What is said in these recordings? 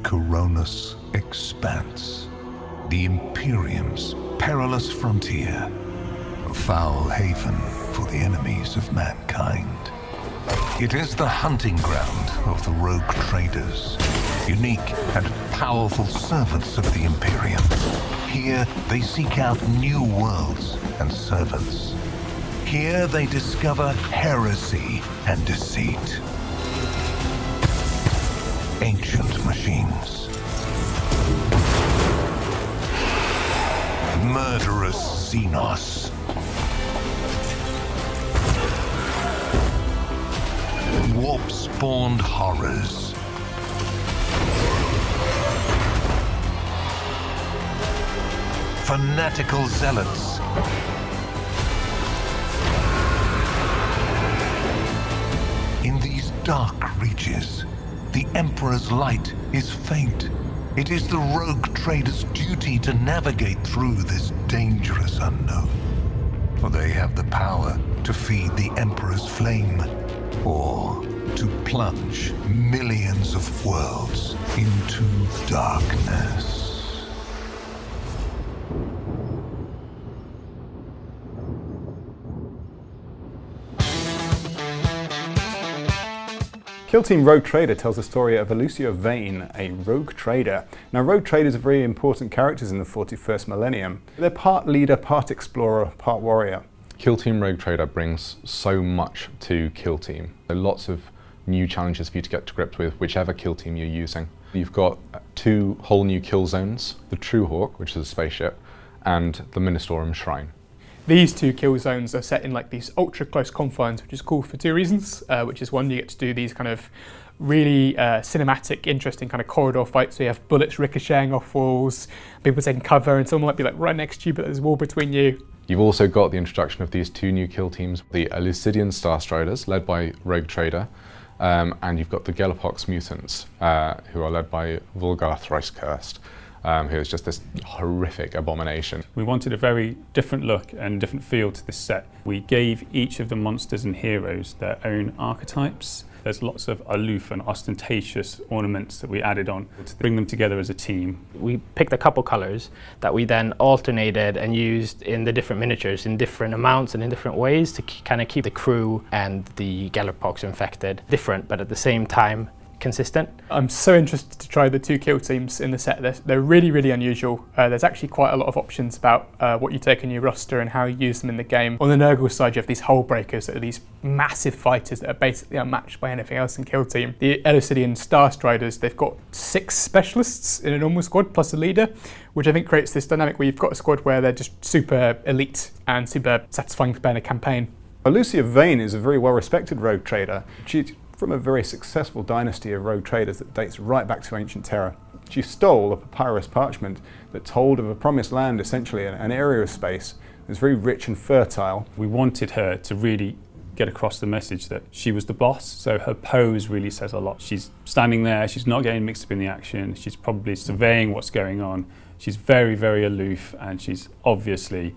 Corona's expanse, the Imperium's perilous frontier, a foul haven for the enemies of mankind. It is the hunting ground of the rogue traders, unique and powerful servants of the Imperium. Here they seek out new worlds and servants. Here they discover heresy and deceit. Ancient machines. Murderous Xenos. Warp-spawned horrors. Fanatical zealots. In these dark reaches, the Emperor's light is faint. It is the rogue trader's duty to navigate through this dangerous unknown. For they have the power to feed the Emperor's flame, or to plunge millions of worlds into darkness. Kill Team Rogue Trader tells the story of Owlcat Vane, a rogue trader. Now, rogue traders are very important characters in the 41st millennium. They're part leader, part explorer, part warrior. Kill Team Rogue Trader brings so much to Kill Team. There are lots of new challenges for you to get to grips with, whichever kill team you're using. You've got 2 whole new kill zones, the True Hawk, which is a spaceship, and the Ministorum Shrine. These 2 kill zones are set in like these ultra close confines, which is cool for 2 reasons. Which is one, you get to do these kind of really cinematic, interesting kind of corridor fights. So you have bullets ricocheting off walls, people taking cover, and someone might be like right next to you, but there's a wall between you. You've also got the introduction of these 2 new kill teams, the Owlcat Starstriders, led by Rogue Trader, and you've got the Galapox Mutants, who are led by Vulgar Thrice Cursed, who is just this horrific abomination. We wanted a very different look and different feel to this set. We gave each of the monsters and heroes their own archetypes. There's lots of aloof and ostentatious ornaments that we added on to bring them together as a team. We picked a couple colours that we then alternated and used in the different miniatures in different amounts and in different ways to kind of keep the crew and the Galapox infected different, but at the same time consistent. I'm so interested to try the 2 kill teams in the set. They're really, really unusual. There's actually quite a lot of options about what you take on your roster and how you use them in the game. On the Nurgle side, you have these hull breakers that are these massive fighters that are basically unmatched by anything else in kill team. The Owlcat Starstriders, they've got 6 specialists in a normal squad plus a leader, which I think creates this dynamic where you've got a squad where they're just super elite and super satisfying to play in a campaign. Owlcat Vane is a very well-respected rogue trader. She's from a very successful dynasty of rogue traders that dates right back to ancient Terra. She stole a papyrus parchment that told of a promised land, essentially an area of space that's very rich and fertile. We wanted her to really get across the message that she was the boss, so her pose really says a lot. She's standing there, she's not getting mixed up in the action, she's probably surveying what's going on. She's very, very aloof, and she's obviously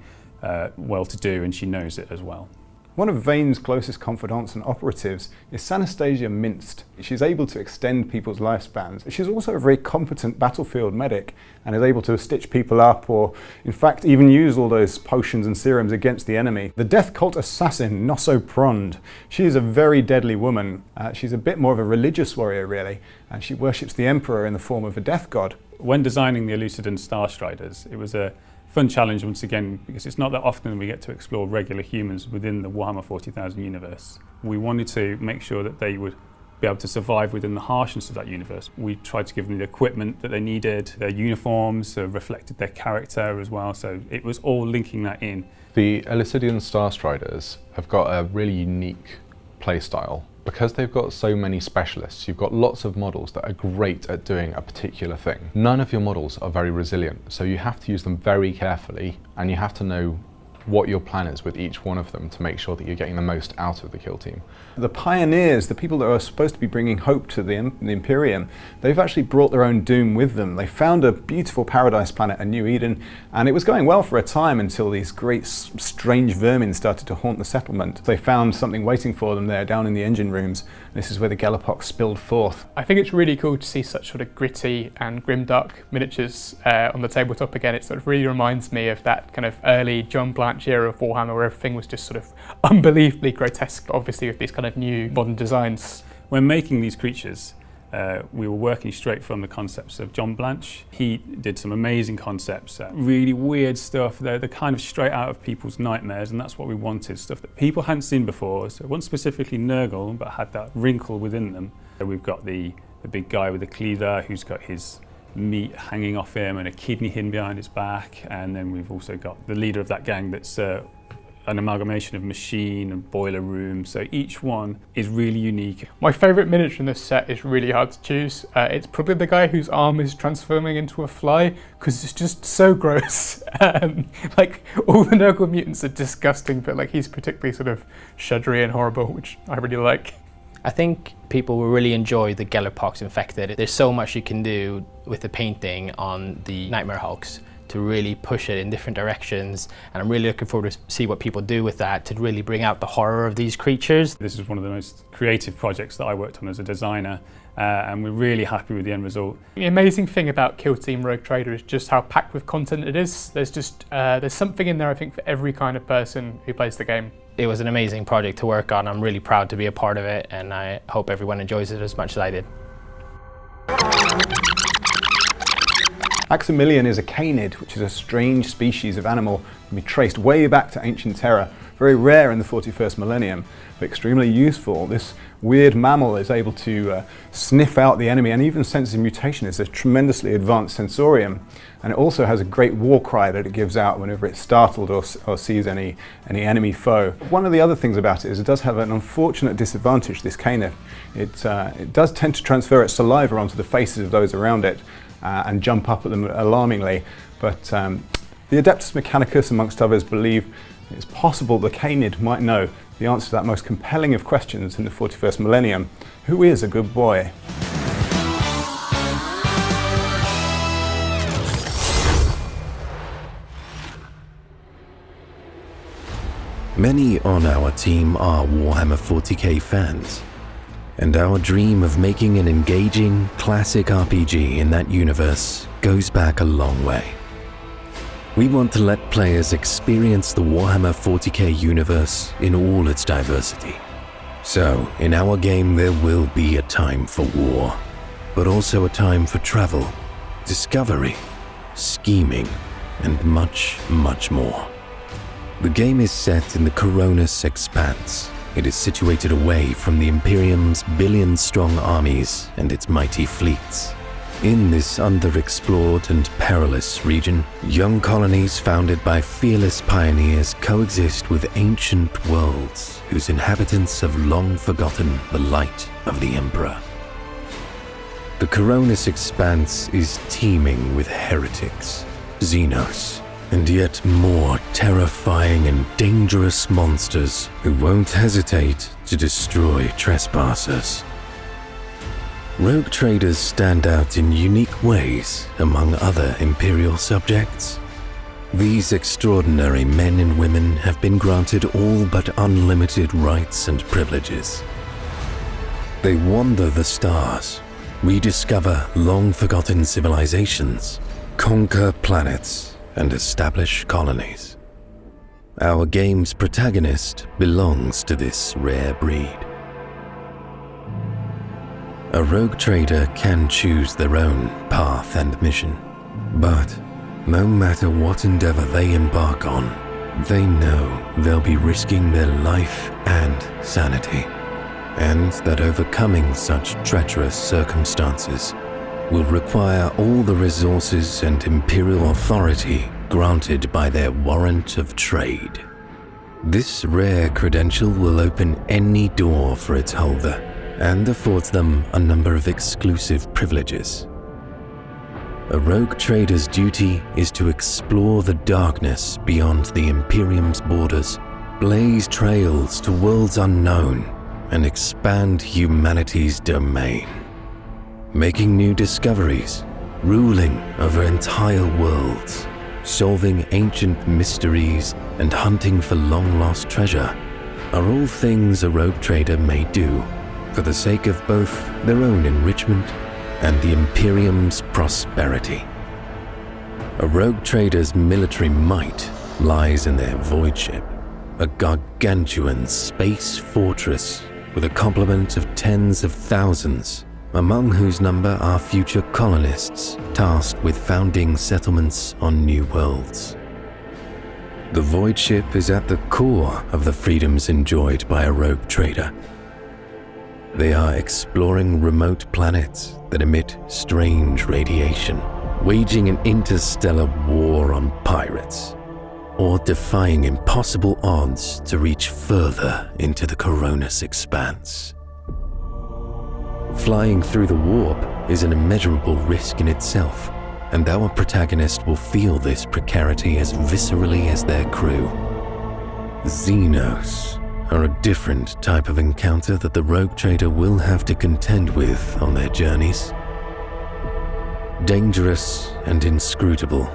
well-to-do, and she knows it as well. One of Vane's closest confidants and operatives is Anastasia Minst. She's able to extend people's lifespans. She's also a very competent battlefield medic and is able to stitch people up or, in fact, even use all those potions and serums against the enemy. The death cult assassin, Nosso Prond. She is a very deadly woman. She's a bit more of a religious warrior, really, and she worships the Emperor in the form of a death god. When designing the Owlcat Starstriders, it was a fun challenge once again, because it's not that often we get to explore regular humans within the Warhammer 40,000 universe. We wanted to make sure that they would be able to survive within the harshness of that universe. We tried to give them the equipment that they needed, their uniforms reflected their character as well, so it was all linking that in. The Owlcat Starstriders have got a really unique playstyle. Because they've got so many specialists, you've got lots of models that are great at doing a particular thing. None of your models are very resilient, so you have to use them very carefully, and you have to know what your plan is with each one of them to make sure that you're getting the most out of the kill team. The pioneers, the people that are supposed to be bringing hope to the Imperium, they've actually brought their own doom with them. They found a beautiful paradise planet, a New Eden, and it was going well for a time until these great strange vermin started to haunt the settlement. They found something waiting for them there down in the engine rooms. This is where the Gallipok spilled forth. I think it's really cool to see such sort of gritty and grimdark miniatures on the tabletop again. It sort of really reminds me of that kind of early John Blanche era of Warhammer where everything was just sort of unbelievably grotesque, obviously with these kind of new modern designs. When making these creatures, we were working straight from the concepts of John Blanche. He did some amazing concepts, really weird stuff. They're kind of straight out of people's nightmares, and that's what we wanted, stuff that people hadn't seen before. So it wasn't specifically Nurgle, but had that wrinkle within them. So we've got the big guy with the cleaver who's got his meat hanging off him and a kidney hidden behind his back, and then we've also got the leader of that gang that's an amalgamation of machine and boiler room, so each one is really unique. My favourite miniature in this set is really hard to choose. It's probably the guy whose arm is transforming into a fly, because it's just so gross. Like, all the Nurgle mutants are disgusting, but like he's particularly sort of shuddery and horrible, which I really like. I think people will really enjoy the Gallipok's infected. There's so much you can do with the painting on the Nightmare Hulks to really push it in different directions, and I'm really looking forward to see what people do with that to really bring out the horror of these creatures. This is one of the most creative projects that I worked on as a designer, and we're really happy with the end result. The amazing thing about Kill Team Rogue Trader is just how packed with content it is. There's just there's something in there, I think, for every kind of person who plays the game. It was an amazing project to work on. I'm really proud to be a part of it, and I hope everyone enjoys it as much as I did. Aximilian is a canid, which is a strange species of animal that can be traced way back to ancient Terra. Very rare in the 41st millennium, but extremely useful. This weird mammal is able to sniff out the enemy and even senses mutation. It's a tremendously advanced sensorium, and it also has a great war cry that it gives out whenever it's startled or sees any enemy foe. One of the other things about it is it does have an unfortunate disadvantage, this canid. It does tend to transfer its saliva onto the faces of those around it, and jump up at them alarmingly, but the Adeptus Mechanicus, amongst others, believe it's possible the canid might know the answer to that most compelling of questions in the 41st millennium: who is a good boy? Many on our team are Warhammer 40K fans, and our dream of making an engaging, classic RPG in that universe goes back a long way. We want to let players experience the Warhammer 40K universe in all its diversity. So, in our game there will be a time for war, but also a time for travel, discovery, scheming, and much, much more. The game is set in the Coronis Expanse. It is situated away from the Imperium's billion-strong armies and its mighty fleets. In this underexplored and perilous region, young colonies founded by fearless pioneers coexist with ancient worlds whose inhabitants have long forgotten the light of the Emperor. The Coronis Expanse is teeming with heretics, Xenos, and yet more terrifying and dangerous monsters who won't hesitate to destroy trespassers. Rogue traders stand out in unique ways among other Imperial subjects. These extraordinary men and women have been granted all but unlimited rights and privileges. They wander the stars, rediscover long-forgotten civilizations, conquer planets, and establish colonies. Our game's protagonist belongs to this rare breed. A rogue trader can choose their own path and mission, but no matter what endeavor they embark on, they know they'll be risking their life and sanity, and that overcoming such treacherous circumstances will require all the resources and imperial authority granted by their warrant of trade. This rare credential will open any door for its holder and affords them a number of exclusive privileges. A rogue trader's duty is to explore the darkness beyond the Imperium's borders, blaze trails to worlds unknown, and expand humanity's domain. Making new discoveries, ruling over entire worlds, solving ancient mysteries, and hunting for long-lost treasure are all things a rogue trader may do for the sake of both their own enrichment and the Imperium's prosperity. A rogue trader's military might lies in their void ship, a gargantuan space fortress with a complement of tens of thousands, among whose number are future colonists tasked with founding settlements on new worlds. The void ship is at the core of the freedoms enjoyed by a rogue trader. They are exploring remote planets that emit strange radiation, waging an interstellar war on pirates, or defying impossible odds to reach further into the Coronus expanse. Flying through the warp is an immeasurable risk in itself, and our protagonist will feel this precarity as viscerally as their crew. Xenos are a different type of encounter that the rogue trader will have to contend with on their journeys. Dangerous and inscrutable,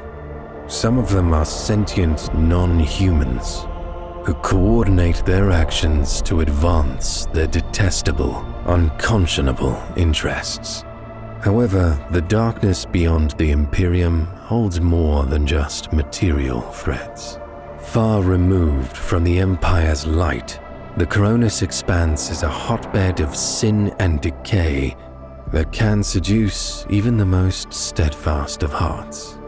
some of them are sentient non-humans who coordinate their actions to advance their detestable, unconscionable interests. However, the darkness beyond the Imperium holds more than just material threats. Far removed from the Empire's light, the Coronus expanse is a hotbed of sin and decay that can seduce even the most steadfast of hearts.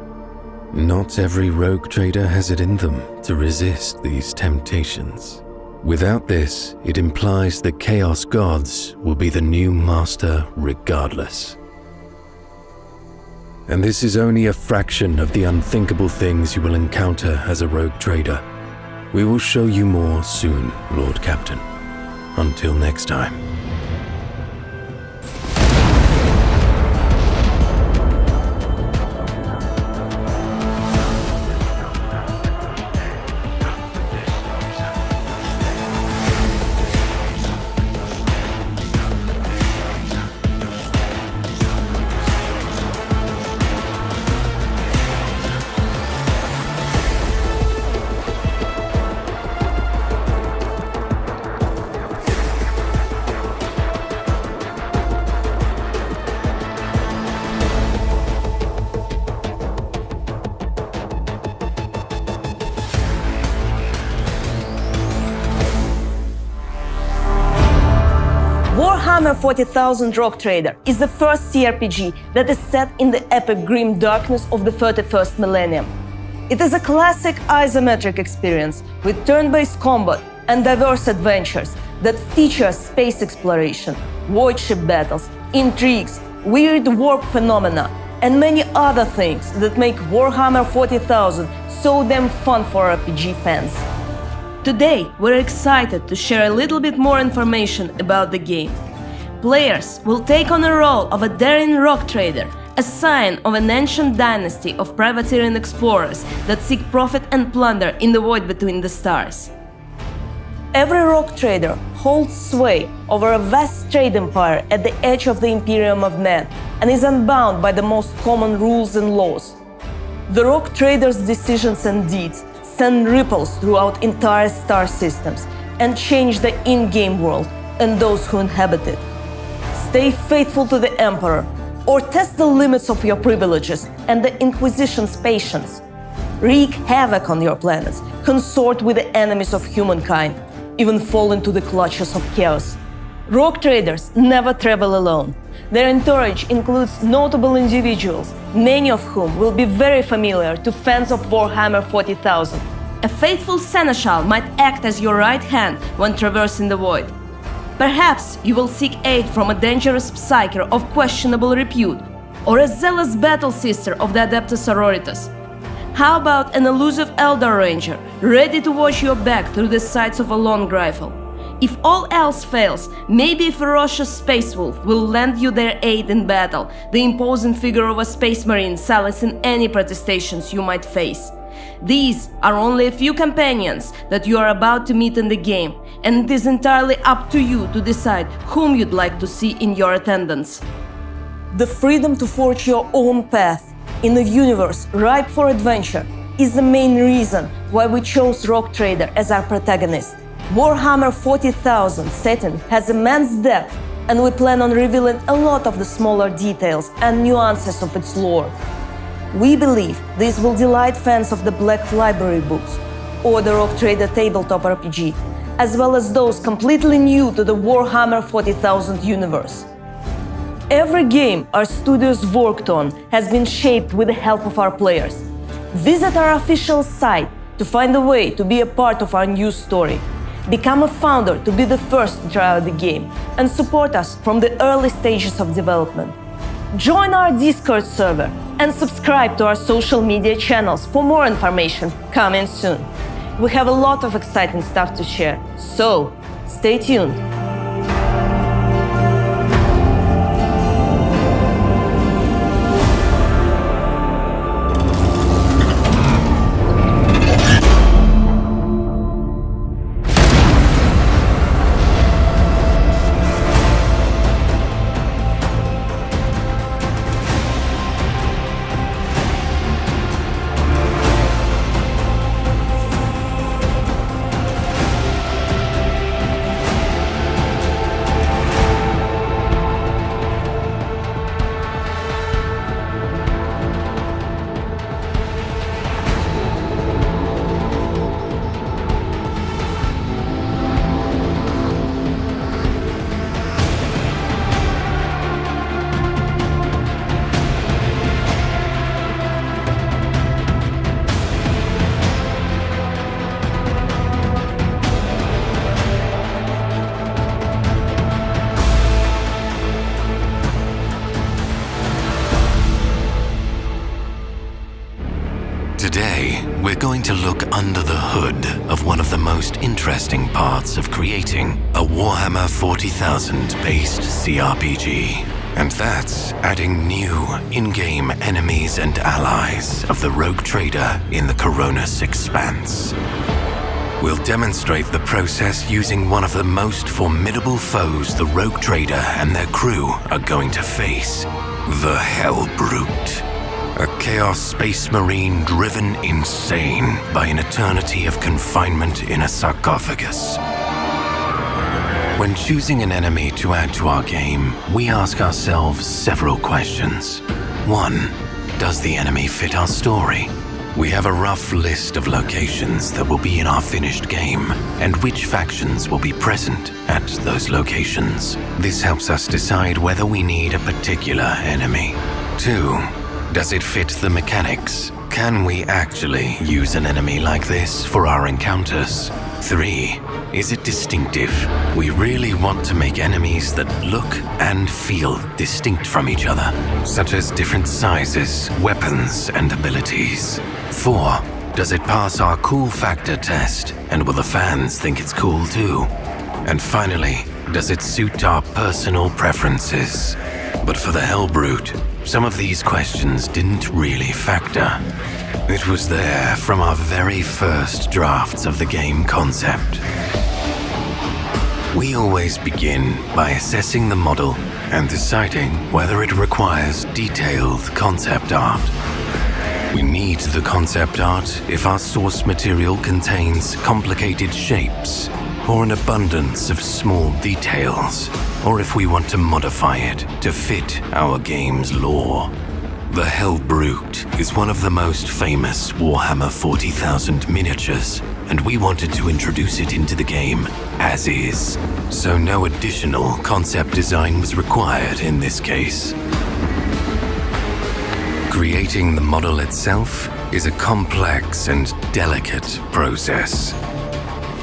Not every rogue trader has it in them to resist these temptations. Without this, it implies the Chaos Gods will be the new master regardless. And this is only a fraction of the unthinkable things you will encounter as a rogue trader. We will show you more soon, Lord Captain. Until next time. Warhammer 40,000 Rogue Trader is the first CRPG that is set in the epic grim darkness of the 31st millennium. It is a classic isometric experience with turn-based combat and diverse adventures that feature space exploration, void ship battles, intrigues, weird warp phenomena, and many other things that make Warhammer 40,000 so damn fun for RPG fans. Today, we're excited to share a little bit more information about the game. Players will take on the role of a daring rogue trader, a sign of an ancient dynasty of privateering explorers that seek profit and plunder in the void between the stars. Every rogue trader holds sway over a vast trade empire at the edge of the Imperium of Man and is unbound by the most common rules and laws. The rogue trader's decisions and deeds send ripples throughout entire star systems and change the in-game world and those who inhabit it. Stay faithful to the Emperor, or test the limits of your privileges and the Inquisition's patience. Wreak havoc on your planets, consort with the enemies of humankind, even fall into the clutches of chaos. Rogue traders never travel alone. Their entourage includes notable individuals, many of whom will be very familiar to fans of Warhammer 40,000. A faithful seneschal might act as your right hand when traversing the void. Perhaps you will seek aid from a dangerous psyker of questionable repute, or a zealous battle sister of the Adeptus Sororitas. How about an elusive Elder Ranger, ready to watch your back through the sights of a long rifle? If all else fails, maybe a ferocious space wolf will lend you their aid in battle, the imposing figure of a space marine silencing any protestations you might face. These are only a few companions that you are about to meet in the game, and it is entirely up to you to decide whom you'd like to see in your attendance. The freedom to forge your own path in a universe ripe for adventure is the main reason why we chose Rogue Trader as our protagonist. Warhammer 40,000 setting has immense depth, and we plan on revealing a lot of the smaller details and nuances of its lore. We believe this will delight fans of the Black Library books or the Rogue Trader tabletop RPG, as well as those completely new to the Warhammer 40,000 universe. Every game our studios worked on has been shaped with the help of our players. Visit our official site to find a way to be a part of our new story. Become a founder to be the first to try out the game and support us from the early stages of development. Join our Discord server and subscribe to our social media channels for more information coming soon. We have a lot of exciting stuff to share, so stay tuned. Today, we're going to look under the hood of one of the most interesting parts of creating a Warhammer 40,000 based CRPG. And that's adding new in-game enemies and allies of the Rogue Trader in the Coronis Expanse. We'll demonstrate the process using one of the most formidable foes the Rogue Trader and their crew are going to face, the Hellbrute. A Chaos Space Marine driven insane by an eternity of confinement in a sarcophagus. When choosing an enemy to add to our game, we ask ourselves several questions. 1. Does the enemy fit our story? We have a rough list of locations that will be in our finished game, and which factions will be present at those locations. This helps us decide whether we need a particular enemy. 2. Does it fit the mechanics? Can we actually use an enemy like this for our encounters? 3. Is it distinctive? We really want to make enemies that look and feel distinct from each other, such as different sizes, weapons, and abilities. 4. Does it pass our cool factor test, and will the fans think it's cool too? And finally, does it suit our personal preferences? But for the Hellbrute, some of these questions didn't really factor. It was there from our very first drafts of the game concept. We always begin by assessing the model and deciding whether it requires detailed concept art. We need the concept art if our source material contains complicated shapes or an abundance of small details, or if we want to modify it to fit our game's lore. The Hellbrute is one of the most famous Warhammer 40,000 miniatures, and we wanted to introduce it into the game as is, so no additional concept design was required in this case. Creating the model itself is a complex and delicate process.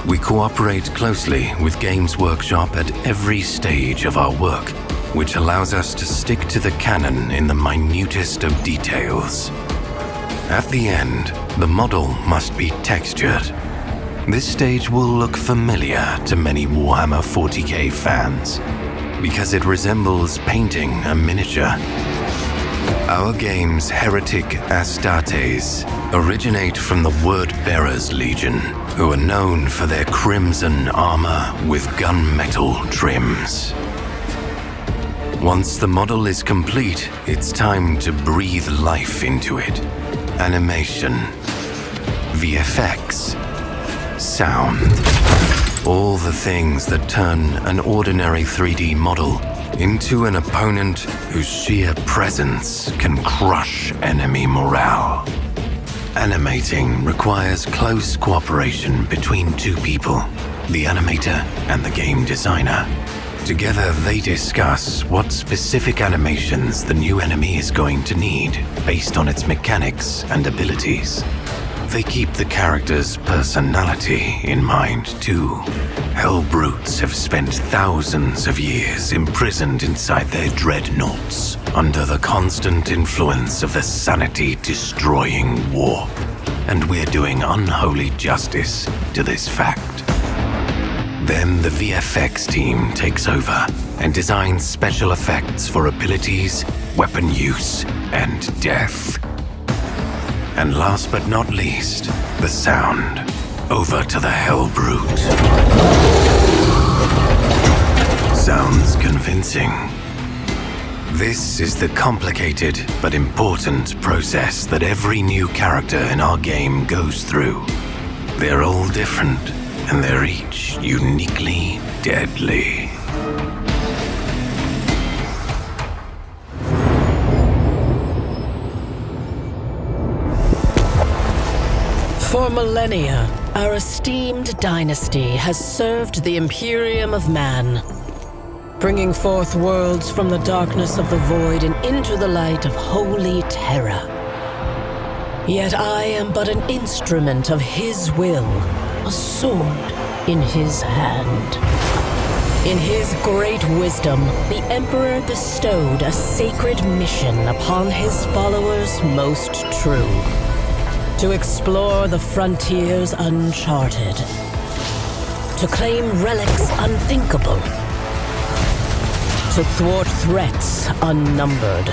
We cooperate closely with Games Workshop at every stage of our work, which allows us to stick to the canon in the minutest of details. At the end, the model must be textured. This stage will look familiar to many Warhammer 40K fans, because it resembles painting a miniature. Our game's heretic Astartes originate from the Word-Bearers Legion, who are known for their crimson armor with gunmetal trims. Once the model is complete, it's time to breathe life into it. Animation, VFX, sound. All the things that turn an ordinary 3D model into an opponent whose sheer presence can crush enemy morale. Animating requires close cooperation between two people, the animator and the game designer. Together, they discuss what specific animations the new enemy is going to need based on its mechanics and abilities. They keep the character's personality in mind, too. Hell brutes have spent thousands of years imprisoned inside their dreadnoughts under the constant influence of the sanity-destroying warp. And we're doing unholy justice to this fact. Then the VFX team takes over and designs special effects for abilities, weapon use, and death. And last but not least, the sound. Over to the Hell Brute. Sounds convincing. This is the complicated but important process that every new character in our game goes through. They're all different, and they're each uniquely deadly. For millennia, our esteemed dynasty has served the Imperium of Man, bringing forth worlds from the darkness of the void and into the light of holy terror. Yet I am but an instrument of his will, a sword in his hand. In his great wisdom, the Emperor bestowed a sacred mission upon his followers most true. To explore the frontiers uncharted. To claim relics unthinkable. To thwart threats unnumbered.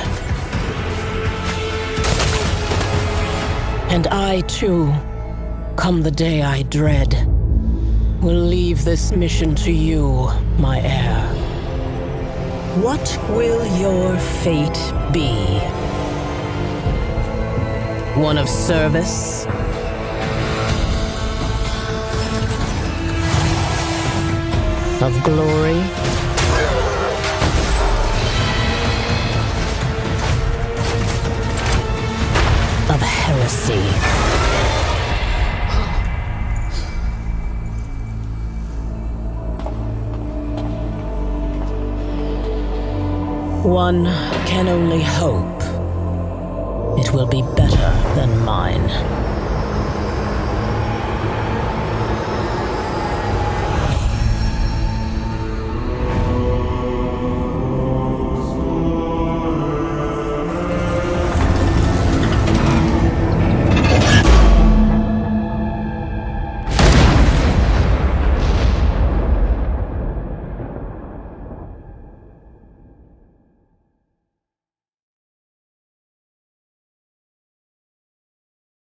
And I, too, come the day I dread, will leave this mission to you, my heir. What will your fate be? One of service? Of glory? Of heresy? One can only hope it will be better than mine.